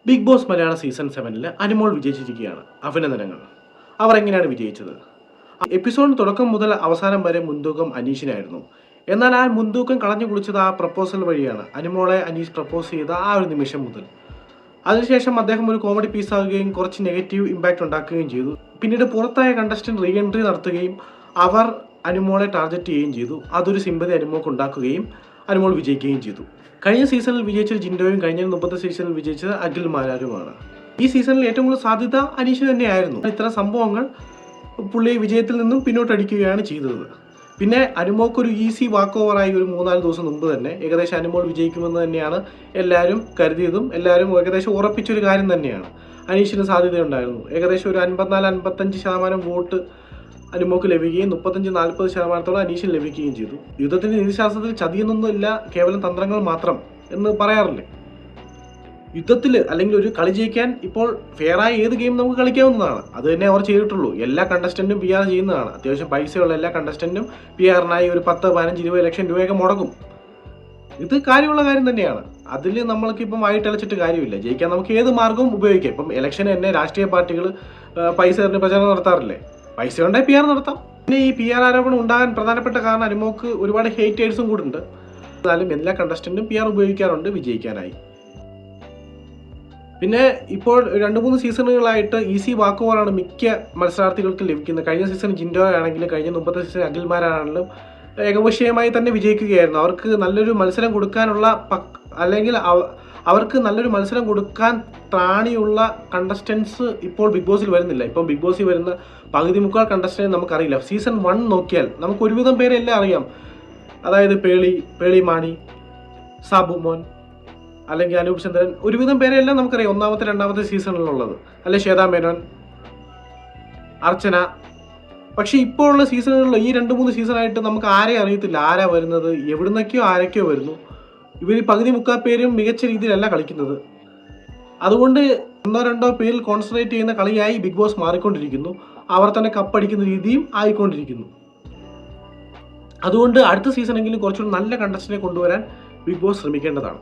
Big boss മലയാള season 7 Anumol വിജയിച്ചിരിക്കുകയാണ്. അഭിനന്ദനങ്ങൾ. അവർ എങ്ങനെയാണ് വിജയിച്ചത്? എപ്പിസോഡിന് തുടക്കം മുതൽ അവസാനം വരെ മുൻതൂക്കം അനീഷിനായിരുന്നു. എന്നാൽ ആ മുൻതൂക്കം കളഞ്ഞു കുളിച്ചത് ആ പ്രപ്പോസൽ വഴിയാണ്. അനുമോളെ അനീഷ് പ്രപ്പോസ് ചെയ്ത ആ ഒരു നിമിഷം മുതൽ. അതിനുശേഷം അദ്ദേഹം ഒരു കോമഡി പീസാകുകയും കുറച്ച് നെഗറ്റീവ് ഇമ്പാക്റ്റ് ഉണ്ടാക്കുകയും ചെയ്തു. പിന്നീട് പുറത്തായ കണ്ടസ്റ്റന്റ് റീ എൻട്രി നടത്തുകയും അവർ അനുമോളെ ടാർഗറ്റ് ചെയ്യുകയും ചെയ്തു. അതൊരു സിമ്പതി അനുമോൾക്ക് ഉണ്ടാക്കുകയും അനുമോൾ വിജയിക്കുകയും ചെയ്തു. കഴിഞ്ഞ സീസണിൽ വിജയിച്ചത് ജിൻഡോയും കഴിഞ്ഞ മുമ്പത്തെ സീസണിൽ വിജയിച്ചത് അഖിൽ മാരാരുമാണ്. ഈ സീസണിൽ ഏറ്റവും കൂടുതൽ സാധ്യത അനീഷ് തന്നെയായിരുന്നു. ഇത്തരം സംഭവങ്ങൾ പുള്ളി വിജയത്തിൽ നിന്നും പിന്നോട്ടടിക്കുകയാണ് ചെയ്തത്. പിന്നെ അനുമോൾക്കൊരു ഈസി വാക്ക് ഓവറായി ഒരു 3-4 ദിവസം മുമ്പ് തന്നെ ഏകദേശം അനുമോൾ വിജയിക്കുമെന്ന് തന്നെയാണ് എല്ലാവരും കരുതിയതും എല്ലാവരും ഏകദേശം ഉറപ്പിച്ചൊരു കാര്യം തന്നെയാണ്. അനീഷിന് സാധ്യതയുണ്ടായിരുന്നു. ഏകദേശം ഒരു 54-55% വോട്ട് അനുമോക്ക് ലഭിക്കുകയും 35-40% അനീഷിന് ലഭിക്കുകയും ചെയ്തു. യുദ്ധത്തിന്റെ നീതിശാസ്ത്രത്തിൽ ചതിയൊന്നുമില്ല, കേവലം തന്ത്രങ്ങൾ മാത്രം എന്ന് പറയാറില്ലേ. യുദ്ധത്തിൽ അല്ലെങ്കിൽ ഒരു കളി ജയിക്കാൻ ഇപ്പോൾ ഫെയറായ ഏത് ഗെയിം നമുക്ക് കളിക്കാവുന്നതാണ്. അത് തന്നെ അവർ ചെയ്തിട്ടുള്ളൂ. എല്ലാ കണ്ടസ്റ്റന്റും PR ചെയ്യുന്നതാണ്. അത്യാവശ്യം പൈസയുള്ള എല്ലാ കണ്ടസ്റ്റന്റും PRനായി ഒരു 10-15-20 ലക്ഷം രൂപയൊക്കെ മുടക്കും. ഇത് കാര്യമുള്ള കാര്യം തന്നെയാണ്. അതിൽ നമ്മൾക്കിപ്പം വായിട്ടലച്ചിട്ട് കാര്യമില്ല. ജയിക്കാൻ നമുക്ക് ഏത് മാർഗവും ഉപയോഗിക്കാം. ഇപ്പം ഇലക്ഷന് തന്നെ രാഷ്ട്രീയ പാർട്ടികൾ പൈസ എറിഞ്ഞ് പ്രചാരണം നടത്താറില്ലേ. പൈസ ഉണ്ടെങ്കിൽ PR നടത്താം. പിന്നെ ഈ PR ആരോപണം ഉണ്ടാകാൻ പ്രധാനപ്പെട്ട കാരണം അനുമോക്ക് ഒരുപാട് ഹേറ്റേഴ്സും കൂടെ ഉണ്ട്. എന്നാലും എല്ലാ കണ്ടസ്റ്റന്റും PR ഉപയോഗിക്കാറുണ്ട് വിജയിക്കാനായി. പിന്നെ ഇപ്പോൾ 2-3 സീസണുകളായിട്ട് ഈസി വാക്ക് ഓവറാണ് മിക്ക മത്സരാർത്ഥികൾക്ക് ലഭിക്കുന്നത്. കഴിഞ്ഞ സീസൺ ജിൻഡോ ആണെങ്കിലും കഴിഞ്ഞ മുമ്പത്തെ സീസൺ അഖിൽമാരാണെങ്കിലും ഏകപക്ഷീയമായി തന്നെ വിജയിക്കുകയായിരുന്നു. അവർക്ക് നല്ലൊരു മത്സരം കൊടുക്കാനുള്ള അല്ലെങ്കിൽ അവർക്ക് നല്ലൊരു മത്സരം കൊടുക്കാൻ ത്രാണിയുള്ള കണ്ടസ്റ്റൻസ് ഇപ്പോൾ ബിഗ് ബോസിൽ വരുന്നില്ല. ഇപ്പം ബിഗ് ബോസിൽ വരുന്ന പകുതി മുക്കാൽ കണ്ടസ്റ്റൻസ് നമുക്കറിയില്ല. സീസൺ 1 നോക്കിയാൽ നമുക്ക് ഒരുവിധം പേരെല്ലാം അറിയാം. അതായത് പേളി മാണി, സാബു മോൻ അല്ലെങ്കിൽ അനൂപ് ചന്ദ്രൻ, ഒരുവിധം പേരെല്ലാം നമുക്കറിയാം. 1-ാമത്തെ 2-ാമത്തെ സീസണിലുള്ളത് അല്ലെ ശ്വേതാ മേനോൻ, അർച്ചന. പക്ഷെ ഇപ്പോൾ ഉള്ള സീസണുകളിൽ ഈ 2-3 സീസണായിട്ട് നമുക്ക് ആരെയും അറിയത്തില്ല. ആരാ വരുന്നത്, എവിടുന്നൊക്കെയോ ആരൊക്കെയോ വരുന്നു. ഇവർ പകുതി മുക്കാൽ പേരും മികച്ച രീതിയിലല്ല കളിക്കുന്നത്. അതുകൊണ്ട് 1-2 പേരിൽ കോൺസെൻട്രേറ്റ് ചെയ്യുന്ന കളിയായി ബിഗ് ബോസ് മാറിക്കൊണ്ടിരിക്കുന്നു. അവർ തന്നെ കപ്പടിക്കുന്ന രീതിയും ആയിക്കൊണ്ടിരിക്കുന്നു. അതുകൊണ്ട് അടുത്ത സീസണെങ്കിലും കുറച്ചുകൂടി നല്ല കണ്ടസ്റ്റന്റിനെ കൊണ്ടുവരാൻ ബിഗ് ബോസ് ശ്രമിക്കേണ്ടതാണ്.